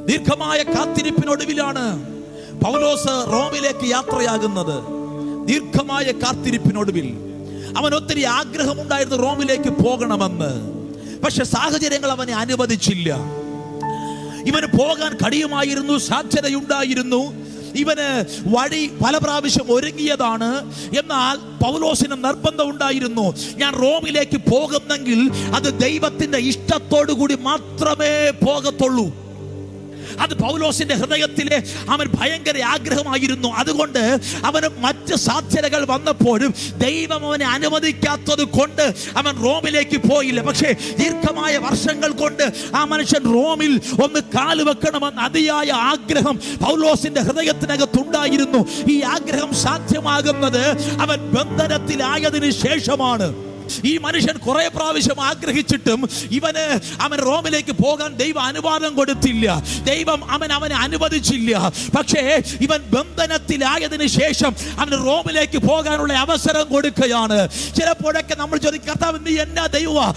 ദീർഘമായ കാത്തിരിപ്പിനൊടുവിലാണ് പൗലോസ് റോമിലേക്ക് യാത്രയാകുന്നത്. ദീർഘമായ കാത്തിരിപ്പിനൊടുവിൽ അവൻ ഒത്തിരി ആഗ്രഹമുണ്ടായിരുന്നു റോമിലേക്ക് പോകണമെന്ന്. പക്ഷെ സാഹചര്യങ്ങൾ അവനെ അനുവദിച്ചില്ല. ഇവന് പോകാൻ കഴിയുമായിരുന്നു, സാധ്യതയുണ്ടായിരുന്നു, ഇവന് വഴി പല പ്രാവശ്യം ഒരുങ്ങിയതാണ്. എന്നാൽ പൗലോസിന് നിർബന്ധം ഉണ്ടായിരുന്നു, ഞാൻ റോമിലേക്ക് പോകുന്നെങ്കിൽ അത് ദൈവത്തിന്റെ ഇഷ്ടത്തോടു കൂടി മാത്രമേ പോകത്തുള്ളൂ. അത് പൗലോസിന്റെ ഹൃദയത്തിലെ അവൻ ഭയങ്കര ആഗ്രഹമായിരുന്നു. അതുകൊണ്ട് അവന് മറ്റ് സാധ്യതകൾ വന്നപ്പോഴും ദൈവം അവനെ അനുവദിക്കാത്തത് കൊണ്ട് അവൻ റോമിലേക്ക് പോയില്ല. പക്ഷേ ദീർഘമായ വർഷങ്ങൾ കൊണ്ട് ആ മനുഷ്യൻ റോമിൽ ഒന്ന് കാല് വെക്കണമെന്ന് അതിയായ ആഗ്രഹം പൗലോസിന്റെ ഹൃദയത്തിനകത്തുണ്ടായിരുന്നു. ഈ ആഗ്രഹം സാധ്യമാകുന്നത് അവൻ ബന്ധനത്തിലായതിനു ശേഷമാണ്. ഈ മനുഷ്യൻ കുറെ പ്രാവശ്യം ആഗ്രഹിച്ചിട്ടും അവൻ റോമിലേക്ക് പോകാൻ ദൈവം അനുവാദം കൊടുത്തില്ല. ദൈവം അവനെ അനുവദിച്ചില്ല. പക്ഷേ ഇവൻ ബന്ധനത്തിലായതിനു ശേഷം അവന് റോമിലേക്ക് പോകാനുള്ള അവസരം കൊടുക്കുകയാണ്. ചിലപ്പോഴൊക്കെ നമ്മൾ ചോദിക്കും, കർത്താവ് നീ എന്നാ ദൈവമാ,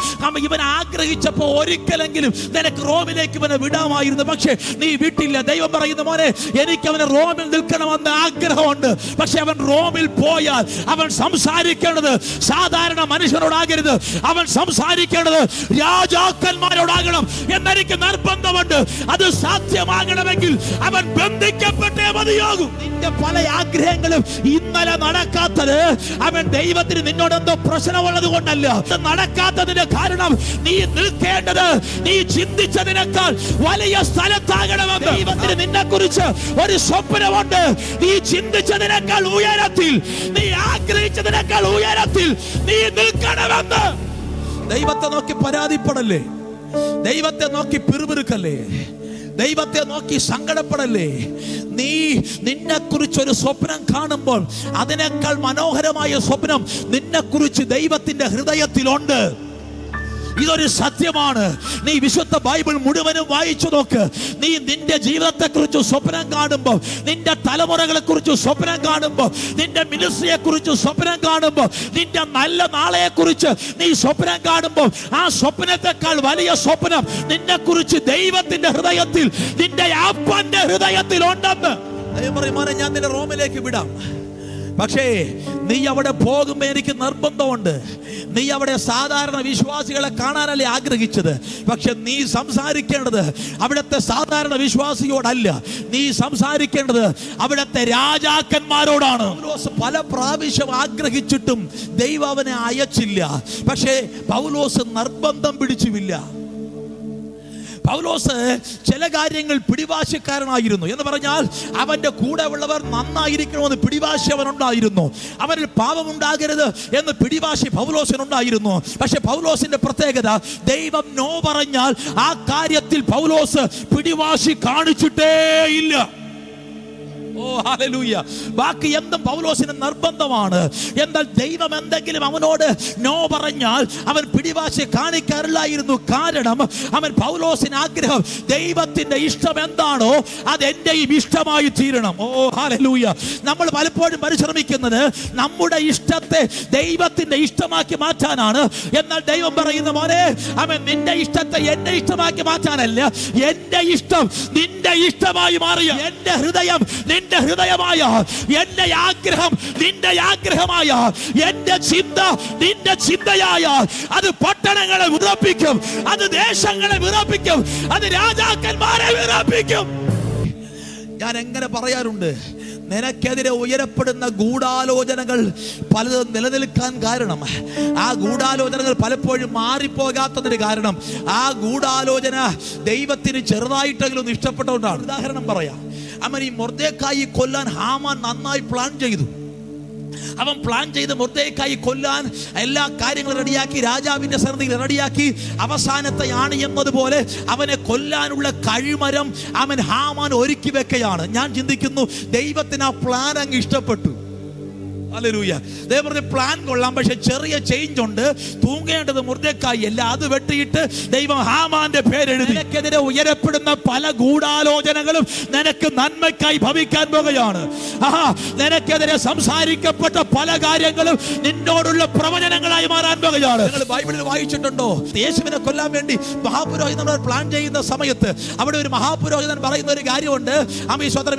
ഇവൻ ആഗ്രഹിച്ചപ്പോൾ ഒരിക്കലെങ്കിലും നിനക്ക് റോമിലേക്ക് ഇവനെ വിടാമായിരുന്നു, പക്ഷേ നീ വിട്ടില്ല. ദൈവം പറയുന്ന, മോനെ എനിക്ക് അവനെ റോമിൽ നിൽക്കണമെന്ന് ആഗ്രഹമുണ്ട്. പക്ഷെ അവൻ റോമിൽ പോയാൽ അവൻ സംസാരിക്കേണ്ടത് സാധാരണ മനുഷ്യൻ ാകരുത്, അവൻ സംസാരിക്കേണ്ടത് രാജാക്കന്മാരോടാകണം എന്നെനിക്ക് നിർബന്ധമുണ്ട്. അത് സാധ്യമാകണമെങ്കിൽ അവൻ ബന്ധിക്കപ്പെട്ടേ മതിയാകും. നിന്റെ പല ആഗ്രഹങ്ങളും ഇന്നലെ നടക്കാത്തത് അവൻ ദൈവത്തിന് നിന്നോട് എന്തോ പ്രശ്നമുള്ളത് കൊണ്ടല്ല. നടക്കാത്തതിന്റെ കാരണം നീ നിൽക്കേണ്ടത് നീ ചിന്തിച്ചതിനേക്കാൾ വലിയ സ്ഥലത്താകണമെന്ന്. ദൈവത്തിന് നിന്നെ കുറിച്ച് ഒരു സ്വപ്നമുണ്ട്. നീ ചിന്തിച്ചതിനേക്കാൾ ഉയരത്തിൽ, നീ ആഗ്രഹിച്ചതിനേക്കാൾ ഉയരത്തിൽ നീ നിൽക്കണമെന്ന്. ദൈവത്തെ നോക്കി പരാതിപ്പെടല്ലേ, ദൈവത്തെ നോക്കി പിറുപിറുക്കല്ലേ, ദൈവത്തെ നോക്കി സങ്കടപ്പെടല്ലേ. നിന്നെ കുറിച്ചൊരു സ്വപ്നം കാണുമ്പോൾ അതിനേക്കാൾ മനോഹരമായ സ്വപ്നം നിന്നെ കുറിച്ച് ദൈവത്തിന്റെ ഹൃദയത്തിലുണ്ട്. ഇതൊരു സത്യമാണ്. നീ വിശുദ്ധ ബൈബിൾ മുഴുവനും വായിച്ചു നോക്ക്. നീ നിന്റെ ജീവിതത്തെ കുറിച്ച് സ്വപ്നം കാണുമ്പോൾ, നിന്റെ തലമുറകളെ കുറിച്ച് സ്വപ്നം കാണുമ്പോൾ, നിന്റെ മിനിസ്ട്രിയെ കുറിച്ച് സ്വപ്നം കാണുമ്പോൾ, നിന്റെ നല്ല നാളെ കുറിച്ച് നീ സ്വപ്നം കാണുമ്പോൾ, ആ സ്വപ്നത്തെക്കാൾ വലിയ സ്വപ്നം നിന്നെ കുറിച്ച് ദൈവത്തിന്റെ ഹൃദയത്തിൽ, നിന്റെ അപ്പന്റെ ഹൃദയത്തിൽ ഉണ്ടെന്ന്. ദൈവം പറയും, മോനെ ഞാൻ നിന്നെ റോമിലേക്ക് വിടാം, പക്ഷേ നീ അവിടെ പോകുമ്പോൾ എനിക്ക് നിർബന്ധമുണ്ട്. നീ അവിടെ സാധാരണ വിശ്വാസികളെ കാണാനല്ലേ ആഗ്രഹിച്ചത്, പക്ഷെ നീ സംസാരിക്കേണ്ടത് അവിടുത്തെ സാധാരണ വിശ്വാസിയോടല്ല, നീ സംസാരിക്കേണ്ടത് അവിടുത്തെ രാജാക്കന്മാരോടാണ്. പൗലോസ് പല പ്രാവശ്യം ആഗ്രഹിച്ചിട്ടും ദൈവം അവനെ അയച്ചില്ല. പക്ഷേ പൗലോസ് നിർബന്ധം പിടിച്ചുമില്ല. പൗലോസ് ചില കാര്യങ്ങൾ പിടിവാശിക്കാരനായിരുന്നു. എന്ന് പറഞ്ഞാൽ അവന്റെ കൂടെ ഉള്ളവർ നന്നായിരിക്കണമെന്ന് പിടിവാശി അവനുണ്ടായിരുന്നു. അവരിൽ പാപമുണ്ടാകരുത് എന്ന് പിടിവാശി പൗലോസിനുണ്ടായിരുന്നു. പക്ഷെ പൗലോസിന്റെ പ്രത്യേകത, ദൈവം നോ പറഞ്ഞാൽ ആ കാര്യത്തിൽ പൗലോസ് പിടിവാശി കാണിച്ചിട്ടേ ഇല്ല. ഓ ഹല്ലേലൂയ. ബാക്കി എന്തും പൗലോസിന് നിർബന്ധമാണ്. എന്നാൽ ദൈവം എന്തെങ്കിലും അവനോട് നോ പറഞ്ഞാൽ അവൻ പിടിവാശി കാണിക്കാറില്ലായിരുന്നു. കാരണം അവൻ പൗലോസിന് ആഗ്രഹം, ദൈവത്തിന്റെ ഇഷ്ടം എന്താണോ അത് എന്റെയും ഇഷ്ടമായി തീരണം. ഓ ഹല്ലേലൂയ. നമ്മൾ പലപ്പോഴും പരിശ്രമിക്കുന്നത് നമ്മുടെ ഇഷ്ടത്തെ ദൈവത്തിന്റെ ഇഷ്ടമാക്കി മാറ്റാനാണ്. എന്നാൽ ദൈവം പറയുന്ന, മോനെ അവൻ നിന്റെ ഇഷ്ടത്തെ എന്റെ ഇഷ്ടമാക്കി മാറ്റാനല്ല, എന്റെ ഇഷ്ടം നിന്റെ ഇഷ്ടമായി മാറിയ, എന്റെ ഹൃദയം നിന്റെ ഹൃദയമായ, എന്റെ ആഗ്രഹം നിന്റെ ആഗ്രഹമായ, എന്റെ ചിന്ത നിന്റെ ചിന്തയായ, അത് പട്ടണങ്ങളെ വിറപ്പിക്കും, അത് ദേശങ്ങളെ വിറപ്പിക്കും, അത് രാജാക്കന്മാരെ വിറപ്പിക്കും. ഞാൻ എങ്ങനെ പറയാറുണ്ട്, നിനക്കെതിരെ ഉയരപ്പെടുന്ന ഗൂഢാലോചനകൾ പലതും നിലനിൽക്കാൻ കാരണം, ആ ഗൂഢാലോചനകൾ പലപ്പോഴും മാറിപ്പോകാത്തതിന് കാരണം, ആ ഗൂഢാലോചന ദൈവത്തിന് ചെറുതായിട്ടെങ്കിലും ഒന്ന് ഇഷ്ടപ്പെട്ടതുകൊണ്ടാണ്. ഉദാഹരണം പറയാം. അവൻ ഈ മൊർദെഖായി കൊല്ലാൻ ഹാമാൻ നന്നായി പ്ലാൻ ചെയ്തു. അവൻ പ്ലാൻ ചെയ്ത് മൊർദെഖായി കൊല്ലാൻ എല്ലാ കാര്യങ്ങളും റെഡിയാക്കി, രാജാവിന്റെ സന്നിധിയിൽ റെഡിയാക്കി. അവസാനത്തെ ആണ് എന്നതുപോലെ അവനെ കൊല്ലാനുള്ള കഴിമരം അവൻ ഹാമാൻ ഒരുക്കി വെക്കുകയാണ്. ഞാൻ ചിന്തിക്കുന്നു, ദൈവത്തിന് ആ പ്ലാൻ അങ്ങ് ഇഷ്ടപ്പെട്ടു. ഹല്ലേലൂയ. ദൈവം പറഞ്ഞ പ്ലാൻ കൊള്ളാം, പക്ഷെ ചെറിയ ചേഞ്ച് ഉണ്ട്. തൂങ്ങേണ്ടത് മുർദെഖായി അല്ല, അത് വെട്ടിയിട്ട് ദൈവം ഹാമാന്റെ പേരെഴുതി. നിനക്കെതിരെ ഉയരപ്പെടുന്ന പല ഗൂഢാലോചനകളും നിനക്ക് നന്മയ്ക്കായി ഭവിക്കാൻ പോകുകയാണ്. നിനക്കെതിരെ സംസാരിക്കപ്പെട്ട പല കാര്യങ്ങളും നിന്നോടുള്ള പ്രവചനങ്ങളായി മാറാൻ പോകുകയാണ്. നിങ്ങൾ ബൈബിളിൽ വായിച്ചിട്ടുണ്ടോ? യേശുവിനെ കൊല്ലാൻ വേണ്ടി മഹാപുരോഹിതൻ പ്ലാൻ ചെയ്യുന്ന സമയത്ത് അവിടെ ഒരു മഹാപുരോഹിതൻ പറയുന്ന ഒരു കാര്യമുണ്ട്.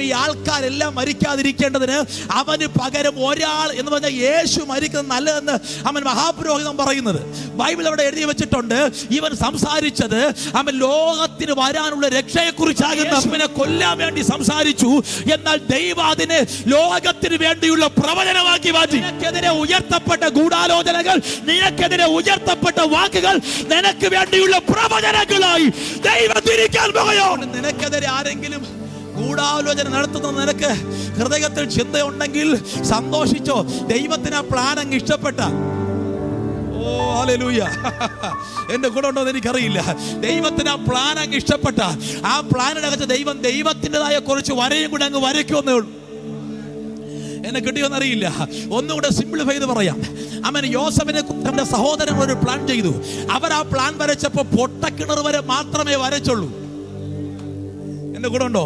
ഈ ആൾക്കാരെല്ലാം മരിക്കാതിരിക്കേണ്ടതിന് അവന് പകരം ഒരാൾ എന്ന് പറഞ്ഞാൽ യേശു മരിക്കുന്നത് നല്ലതെന്ന് അവൻ മഹാപുരോഹിതൻ പറയുന്നത്. ബൈബിൾ അവിടെ എഴുതി വെച്ചിട്ടുണ്ട്. ഇവൻ സംസാരിച്ചത് അവൻ ലോകത്തിന് വരാനുള്ള രക്ഷയെക്കുറിച്ചാകുന്ന യേശുവിനെ കൊല്ലാൻ വേണ്ടി സംസാരിച്ചു. എന്നാൽ ദൈവം അതിനെ ലോകത്തിന് വേണ്ടിയുള്ള പ്രവചനമാക്കി മാറ്റി. നിനക്കെതിരെ ഉയർത്തപ്പെട്ട ഗൂഢാലോചനകൾ, നിനക്കെതിരെ ഉയർത്തപ്പെട്ട വാക്കുകൾ നിനക്ക് വേണ്ടിയുള്ള പ്രവചനങ്ങളായി ദൈവം തിരിക്കാൻ പോകുകയാണ്. നിനക്കെതിരെ ആരെങ്കിലും ഗൂഢാലോചന നടത്തുന്നത് നിനക്ക് ഹൃദയത്തിൽ ചിന്തയുണ്ടെങ്കിൽ സന്തോഷിച്ചോ. ദൈവത്തിന് ആ പ്ലാൻ അങ്ങ് ഇഷ്ടപ്പെട്ട, ഓ ഹല്ലേലൂയ, എന്റെ കൂടെ ഉണ്ടോ എന്ന് എനിക്കറിയില്ല. ദൈവത്തിന് ആ പ്ലാൻ അങ്ങ് ഇഷ്ടപ്പെട്ട, ആ പ്ലാനിനകത്ത് ദൈവം ദൈവത്തിൻ്റെതായ കുറച്ച് വരയും കൂടെ അങ്ങ് വരയ്ക്കുമെന്നേ ഉള്ളൂ. എന്നെ കിട്ടിയോന്നറിയില്ല. ഒന്നുകൂടെ സിംപ്ലിഫൈ ചെയ്ത് പറയാം. അവൻ യോസഫിനെ തന്റെ സഹോദരങ്ങൾ ഒരു പ്ലാൻ ചെയ്തു. അവർ ആ പ്ലാൻ വരച്ചപ്പോൾ പൊട്ടക്കിണർ വരെ മാത്രമേ വരച്ചുള്ളൂ. എന്റെ കൂടെ ഉണ്ടോ?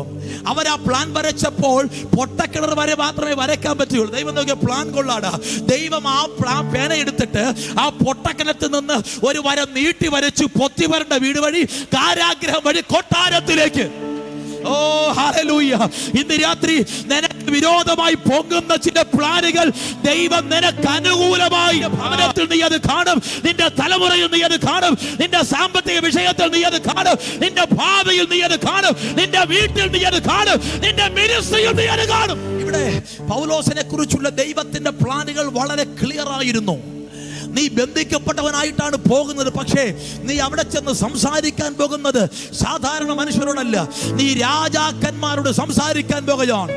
അവർ ആ പ്ലാൻ വരച്ചപ്പോൾ പൊട്ടക്കിണർ വരെ മാത്രമേ വരയ്ക്കാൻ പറ്റുള്ളൂ. ദൈവം നോക്കിയ പ്ലാൻ കൊള്ളാടാ. ദൈവം ആ പ്ലാൻ പേന എടുത്തിട്ട് ആ പൊട്ടക്കിണത്തിൽ നിന്ന് ഒരു വര നീട്ടി വരച്ചു. പൊത്തിവരന്റെ വീട് വഴി, കാരാഗ്രഹം വഴി കൊട്ടാരത്തിലേക്ക്. ഓ ഹല്ലേലൂയ. ഇന്ന് രാത്രി നിനക്ക് വിരോധമായി പൊങ്ങുന്ന ചില പ്ലാനുകൾ ദൈവം നിനക്ക് അനുകൂലമായി ഭവനത്തിൽ നീ അത് കാണും, നിന്റെ തലമുറയിൽ നീ അത് കാണും, നിന്റെ സാമ്പത്തിക വിഷയത്തിൽ നീ അത് കാണും, നിന്റെ ഭാവിയിൽ നീ അത് കാണും, നിന്റെ വീട്ടിൽ നീ അത് കാണും, നിന്റെ മിനിസ്ട്രിയിൽ നീ അത് കാണും. ഇവിടെ പൗലോസിനെ കുറിച്ചുള്ള ദൈവത്തിന്റെ പ്ലാനുകൾ വളരെ ക്ലിയർ ആയിരുന്നു. നീ ബന്ധിക്കപ്പെട്ടവനായിട്ടാണ് പോകുന്നത്, പക്ഷേ നീ അവിടെ ചെന്ന് സംസാരിക്കാൻ പോകുന്നത് സാധാരണ മനുഷ്യരോടല്ല, നീ രാജാക്കന്മാരോട് സംസാരിക്കാൻ പോകുകയാണ്.